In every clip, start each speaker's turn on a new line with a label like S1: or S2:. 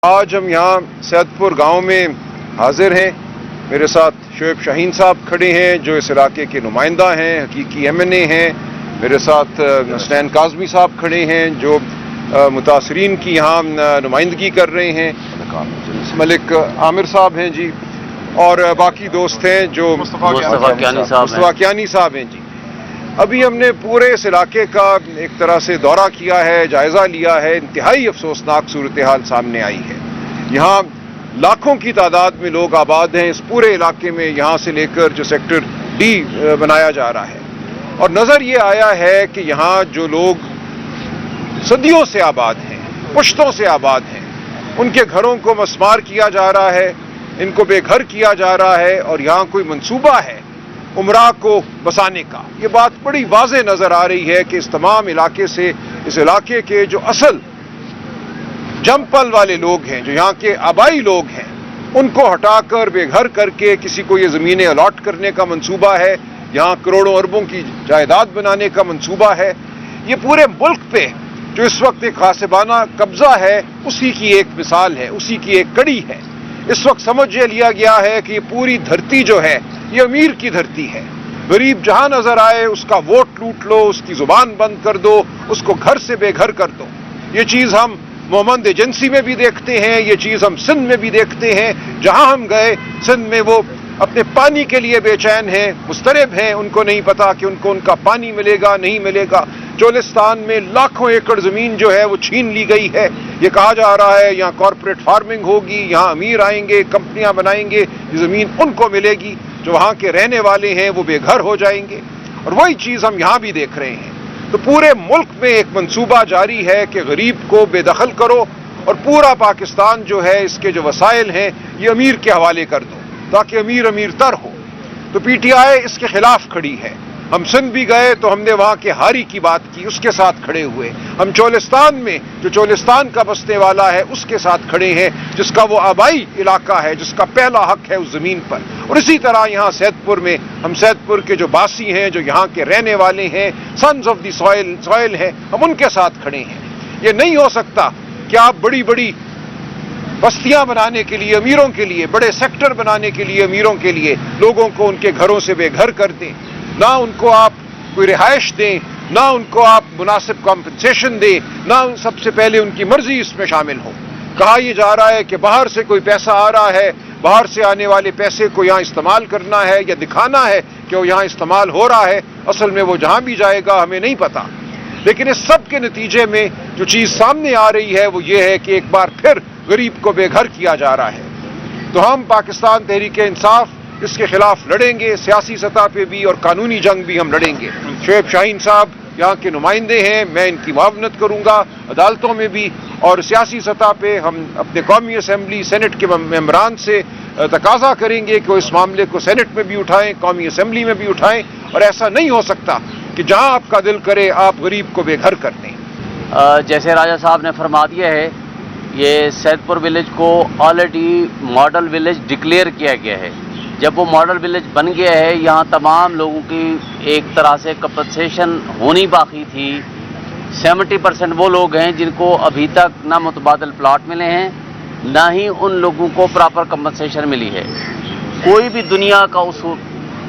S1: آج ہم یہاں سیدپور گاؤں میں حاضر ہیں. میرے ساتھ شعیب شاہین صاحب کھڑے ہیں جو اس علاقے کے نمائندہ ہیں, حقیقی MNA ہیں. میرے ساتھ حسنین کاظمی صاحب کھڑے ہیں جو متاثرین کی یہاں نمائندگی کر رہے ہیں. ملک عامر صاحب ہیں جی, اور باقی دوست ہیں جو مصطفیٰ کیانی صاحب ہیں جی. ابھی ہم نے پورے اس علاقے کا ایک طرح سے دورہ کیا ہے, جائزہ لیا ہے. انتہائی افسوسناک صورتحال سامنے آئی ہے. یہاں لاکھوں کی تعداد میں لوگ آباد ہیں اس پورے علاقے میں, یہاں سے لے کر جو سیکٹر D بنایا جا رہا ہے. اور نظر یہ آیا ہے کہ یہاں جو لوگ صدیوں سے آباد ہیں, پشتوں سے آباد ہیں, ان کے گھروں کو مسمار کیا جا رہا ہے, ان کو بے گھر کیا جا رہا ہے, اور یہاں کوئی منصوبہ ہے عمرہ کو بسانے کا. یہ بات بڑی واضح نظر آ رہی ہے کہ اس تمام علاقے سے, اس علاقے کے جو اصل جمپل والے لوگ ہیں, جو یہاں کے آبائی لوگ ہیں, ان کو ہٹا کر بے گھر کر کے کسی کو یہ زمینیں الاٹ کرنے کا منصوبہ ہے, یہاں کروڑوں اربوں کی جائیداد بنانے کا منصوبہ ہے. یہ پورے ملک پہ جو اس وقت ایک غاصبانہ قبضہ ہے اسی کی ایک مثال ہے, اسی کی ایک کڑی ہے. اس وقت سمجھ یہ لیا گیا ہے کہ یہ پوری دھرتی جو ہے یہ امیر کی دھرتی ہے. غریب جہاں نظر آئے اس کا ووٹ لوٹ لو, اس کی زبان بند کر دو, اس کو گھر سے بے گھر کر دو. یہ چیز ہم محمد ایجنسی میں بھی دیکھتے ہیں, یہ چیز ہم سندھ میں بھی دیکھتے ہیں. جہاں ہم گئے سندھ میں وہ اپنے پانی کے لیے بے چین ہیں, مضطرب ہیں, ان کو نہیں پتا کہ ان کو ان کا پانی ملے گا نہیں ملے گا. چولستان میں لاکھوں ایکڑ زمین جو ہے وہ چھین لی گئی ہے. یہ کہا جا رہا ہے یہاں کارپوریٹ فارمنگ ہوگی, یہاں امیر آئیں گے, کمپنیاں بنائیں گے, یہ زمین ان کو ملے گی, جو وہاں کے رہنے والے ہیں وہ بے گھر ہو جائیں گے. اور وہی چیز ہم یہاں بھی دیکھ رہے ہیں. تو پورے ملک میں ایک منصوبہ جاری ہے کہ غریب کو بے دخل کرو اور پورا پاکستان جو ہے اس کے جو وسائل ہیں یہ امیر کے حوالے کر دو تاکہ امیر امیر تر ہو. تو PTI اس کے خلاف کھڑی ہے. ہم سندھ بھی گئے تو ہم نے وہاں کے ہاری کی بات کی, اس کے ساتھ کھڑے ہوئے. ہم چولستان میں جو چولستان کا بسنے والا ہے اس کے ساتھ کھڑے ہیں, جس کا وہ آبائی علاقہ ہے, جس کا پہلا حق ہے اس زمین پر. اور اسی طرح یہاں سیدپور میں ہم سیدپور کے جو باسی ہیں, جو یہاں کے رہنے والے ہیں, سنز آف دی سوائل ہیں, ہم ان کے ساتھ کھڑے ہیں. یہ نہیں ہو سکتا کہ آپ بڑی بڑی بستیاں بنانے کے لیے امیروں کے لیے, بڑے سیکٹر بنانے کے لیے امیروں کے لیے لوگوں کو ان کے گھروں سے بے گھر کر دیں, نہ ان کو آپ کوئی رہائش دیں, نہ ان کو آپ مناسب کمپنسیشن دیں, نہ سب سے پہلے ان کی مرضی اس میں شامل ہو. کہا یہ جا رہا ہے کہ باہر سے کوئی پیسہ آ رہا ہے, باہر سے آنے والے پیسے کو یہاں استعمال کرنا ہے یا دکھانا ہے کہ وہ یہاں استعمال ہو رہا ہے. اصل میں وہ جہاں بھی جائے گا ہمیں نہیں پتا. لیکن اس سب کے نتیجے میں جو چیز سامنے آ رہی ہے وہ یہ ہے کہ ایک بار پھر غریب کو بے گھر کیا جا رہا ہے. تو ہم پاکستان تحریک انصاف اس کے خلاف لڑیں گے, سیاسی سطح پہ بھی اور قانونی جنگ بھی ہم لڑیں گے. شعیب شاہین صاحب یہاں کے نمائندے ہیں, میں ان کی معاونت کروں گا عدالتوں میں بھی, اور سیاسی سطح پہ ہم اپنے قومی اسمبلی سینٹ کے ممبران سے تقاضا کریں گے کہ وہ اس معاملے کو سینٹ میں بھی اٹھائیں, قومی اسمبلی میں بھی اٹھائیں. اور ایسا نہیں ہو سکتا کہ جہاں آپ کا دل کرے آپ غریب کو بے گھر کر دیں.
S2: جیسے راجہ صاحب نے فرما دیا ہے, یہ سیدپور ولیج کو آلریڈی ماڈل ولیج ڈکلیئر کیا گیا ہے. جب وہ ماڈل ولیج بن گیا ہے, یہاں تمام لوگوں کی ایک طرح سے کمپنسیشن ہونی باقی تھی. 70% وہ لوگ ہیں جن کو ابھی تک نہ متبادل پلاٹ ملے ہیں, نہ ہی ان لوگوں کو پراپر کمپنسیشن ملی ہے. کوئی بھی دنیا کا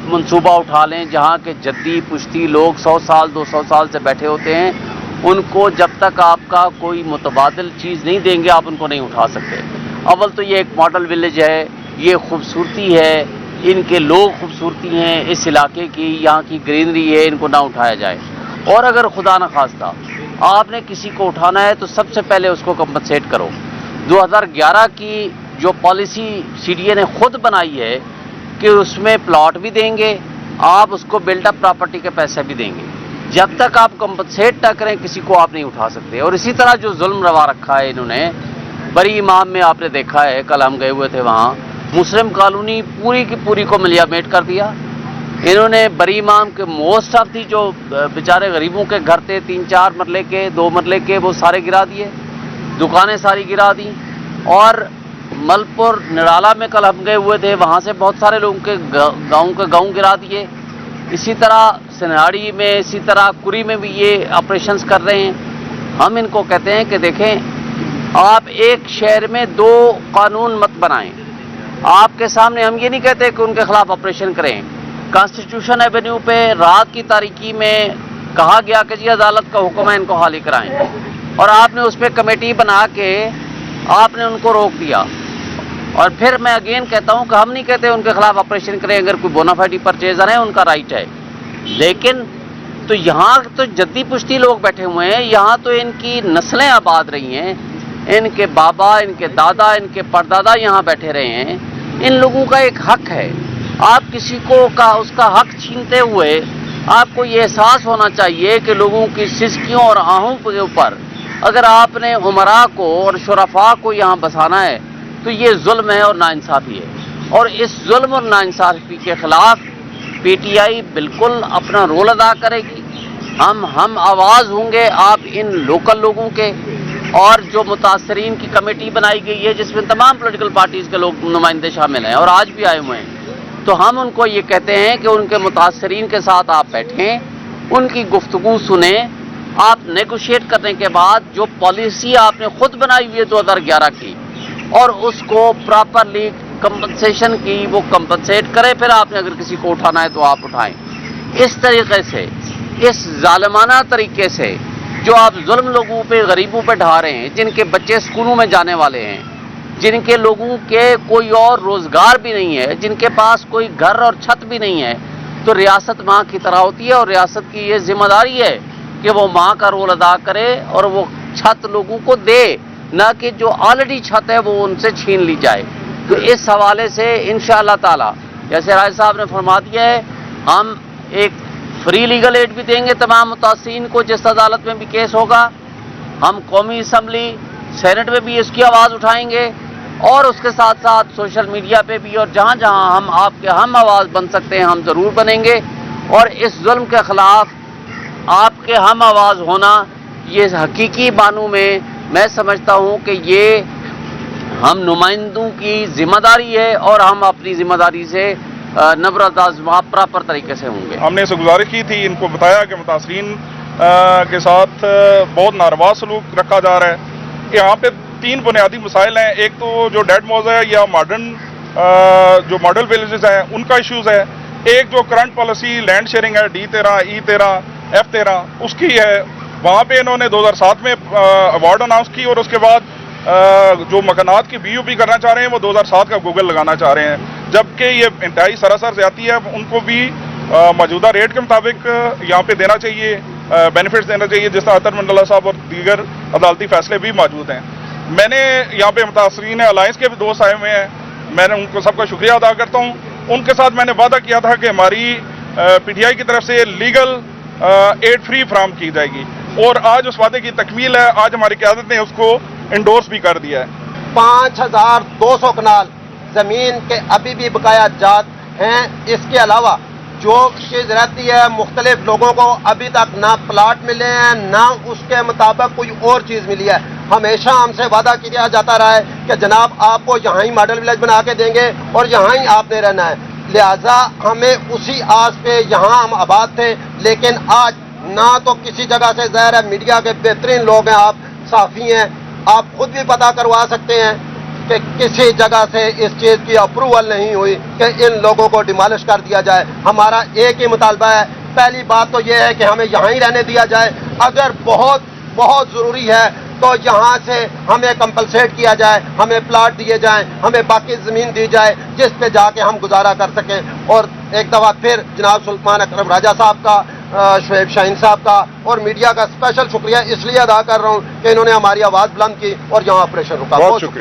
S2: منصوبہ اٹھا لیں جہاں کے جدی پشتی لوگ 100 سال 200 سال سے بیٹھے ہوتے ہیں, ان کو جب تک آپ کا کوئی متبادل چیز نہیں دیں گے آپ ان کو نہیں اٹھا سکتے. اول تو یہ ایک ماڈل ولیج ہے, یہ خوبصورتی ہے, ان کے لوگ خوبصورتی ہیں اس علاقے کی, یہاں کی گرینری ہے, ان کو نہ اٹھایا جائے. اور اگر خدا نخواستہ آپ نے کسی کو اٹھانا ہے تو سب سے پہلے اس کو کمپنسیٹ کرو. 2011 کی جو پالیسی CDA نے خود بنائی ہے کہ اس میں پلاٹ بھی دیں گے, آپ اس کو بلڈ اپ پراپرٹی کے پیسے بھی دیں گے. جب تک آپ کمپنسیٹ نہ کریں کسی کو آپ نہیں اٹھا سکتے. اور اسی طرح جو ظلم روا رکھا ہے انہوں نے, بری امام میں آپ نے دیکھا ہے, کل ہم گئے ہوئے تھے وہاں, مسلم کالونی پوری کی پوری کو ملیامیٹ کر دیا. انہوں نے بری امام کے موسٹ آف دی جو بیچارے غریبوں کے گھر تھے 3-4 مرلے کے 2 مرلے کے, وہ سارے گرا دیے, دکانیں ساری گرا دیں. اور ملپور نرالا میں کل ہم گئے ہوئے تھے, وہاں سے بہت سارے لوگوں کے گاؤں گرا دیے. اسی طرح سنہاڑی میں, اسی طرح کری میں بھی یہ آپریشنز کر رہے ہیں. ہم ان کو کہتے ہیں کہ دیکھیں آپ ایک شہر میں 2 قانون مت بنائیں. آپ کے سامنے ہم یہ نہیں کہتے کہ ان کے خلاف آپریشن کریں. کانسٹیٹیوشن ایونیو پہ رات کی تاریکی میں کہا گیا کہ جی عدالت کا حکم ہے ان کو حالی کرائیں, اور آپ نے اس پہ کمیٹی بنا کے آپ نے ان کو روک دیا. اور پھر میں اگین کہتا ہوں کہ ہم نہیں کہتے ان کے خلاف آپریشن کریں, اگر کوئی بونافائیڈ پرچیزر ہے ان کا رائٹ ہے. لیکن تو یہاں تو جدی پشتی لوگ بیٹھے ہوئے ہیں, یہاں تو ان کی نسلیں آباد رہی ہیں, ان کے بابا, ان کے دادا, ان کے پردادا یہاں بیٹھے رہے ہیں. ان لوگوں کا ایک حق ہے. آپ کسی کو اس کا حق چھینتے ہوئے آپ کو یہ احساس ہونا چاہیے کہ لوگوں کی سسکیوں اور آہوں کے اوپر اگر آپ نے عمراء کو اور شرفاء کو یہاں بسانا ہے تو یہ ظلم ہے اور ناانصافی ہے. اور اس ظلم اور ناانصافی کے خلاف پی ٹی آئی بالکل اپنا رول ادا کرے گی. ہم آواز ہوں گے آپ ان لوکل لوگوں کے, اور جو متاثرین کی کمیٹی بنائی گئی ہے جس میں تمام پولیٹیکل پارٹیز کے لوگ نمائندے شامل ہیں اور آج بھی آئے ہوئے ہیں, تو ہم ان کو یہ کہتے ہیں کہ ان کے متاثرین کے ساتھ آپ بیٹھیں, ان کی گفتگو سنیں. آپ نیگوشیٹ کرنے کے بعد جو پالیسی آپ نے خود بنائی ہوئی ہے 2011 کی, اور اس کو پراپرلی کمپنسیشن کی وہ کمپنسیٹ کریں. پھر آپ نے اگر کسی کو اٹھانا ہے تو آپ اٹھائیں. اس طریقے سے, اس ظالمانہ طریقے سے جو آپ ظلم لوگوں پہ, غریبوں پہ ڈھا رہے ہیں, جن کے بچے اسکولوں میں جانے والے ہیں, جن کے لوگوں کے کوئی اور روزگار بھی نہیں ہے, جن کے پاس کوئی گھر اور چھت بھی نہیں ہے, تو ریاست ماں کی طرح ہوتی ہے اور ریاست کی یہ ذمہ داری ہے کہ وہ ماں کا رول ادا کرے اور وہ چھت لوگوں کو دے, نہ کہ جو آلریڈی چھت ہے وہ ان سے چھین لی جائے. تو اس حوالے سے انشاءاللہ تعالی جیسے راج صاحب نے فرما دیا ہے, ہم ایک فری لیگل ایڈ بھی دیں گے تمام متاثرین کو جس عدالت میں بھی کیس ہوگا. ہم قومی اسمبلی سینٹ میں بھی اس کی آواز اٹھائیں گے, اور اس کے ساتھ ساتھ سوشل میڈیا پہ بھی, اور جہاں جہاں ہم آپ کے ہم آواز بن سکتے ہیں ہم ضرور بنیں گے. اور اس ظلم کے خلاف آپ کے ہم آواز ہونا یہ حقیقی معنوں میں سمجھتا ہوں کہ یہ ہم نمائندوں کی ذمہ داری ہے, اور ہم اپنی ذمہ داری سے نبرد پراپر طریقے سے ہوں گے.
S3: ہم نے اسے گزارش کی تھی, ان کو بتایا کہ متاثرین کے ساتھ بہت ناروا سلوک رکھا جا رہا ہے. یہاں پہ 3 بنیادی مسائل ہیں. ایک تو جو ڈیڈ موز ہے یا ماڈرن جو ماڈل ولیجز ہیں ان کا ایشوز ہے. ایک جو کرنٹ پالیسی لینڈ شیئرنگ ہے D13, E13, F13 اس کی ہے. وہاں پہ انہوں نے 2007 میں ایوارڈ اناؤنس کی, اور اس کے بعد جو مکانات کی BOP کرنا چاہ رہے ہیں وہ 2007 کا گوگل لگانا چاہ رہے ہیں, جبکہ یہ انتہائی سراسر زیادتی ہے. ان کو بھی موجودہ ریٹ کے مطابق یہاں پہ دینا چاہیے, بینیفٹس دینا چاہیے, جس طرح اطہر منڈلا صاحب اور دیگر عدالتی فیصلے بھی موجود ہیں. میں نے یہاں پہ متاثرین الائنس کے بھی دوست آئے ہوئے ہیں, میں نے ان کو سب کا شکریہ ادا کرتا ہوں. ان کے ساتھ میں نے وعدہ کیا تھا کہ ہماری PTI کی طرف سے لیگل ایڈ فری فراہم کی جائے گی, اور آج اس وعدے کی تکمیل ہے. آج ہماری قیادت نے اس کو انڈورس بھی کر دیا ہے.
S4: 5200 کنال زمین کے ابھی بھی بقایا جات ہیں. اس کے علاوہ جو چیز رہتی ہے, مختلف لوگوں کو ابھی تک نہ پلاٹ ملے ہیں, نہ اس کے مطابق کوئی اور چیز ملی ہے. ہمیشہ ہم سے وعدہ کیا جاتا رہا ہے کہ جناب آپ کو یہاں ہی ماڈل ولیج بنا کے دیں گے اور یہاں ہی آپ نے رہنا ہے. لہذا ہمیں اسی آس پہ یہاں ہم آباد تھے, لیکن آج نہ تو کسی جگہ سے ظاہر ہے میڈیا کے بہترین لوگ ہیں, آپ صحافی ہیں, آپ خود بھی پتہ کروا سکتے ہیں کہ کسی جگہ سے اس چیز کی اپروول نہیں ہوئی کہ ان لوگوں کو ڈیمالش کر دیا جائے. ہمارا ایک ہی مطالبہ ہے. پہلی بات تو یہ ہے کہ ہمیں یہاں ہی رہنے دیا جائے. اگر بہت بہت ضروری ہے تو یہاں سے ہمیں کمپلسیٹ کیا جائے, ہمیں پلاٹ دیے جائیں, ہمیں باقی زمین دی جائے جس پہ جا کے ہم گزارا کر سکیں. اور ایک دفعہ پھر جناب سلطان اکرم راجہ صاحب کا, شعیب شاہین صاحب کا اور میڈیا کا اسپیشل شکریہ اس لیے ادا کر رہا ہوں کہ انہوں نے ہماری آواز بلند کی اور یہاں آپریشن رکا.
S1: بہت شکریہ.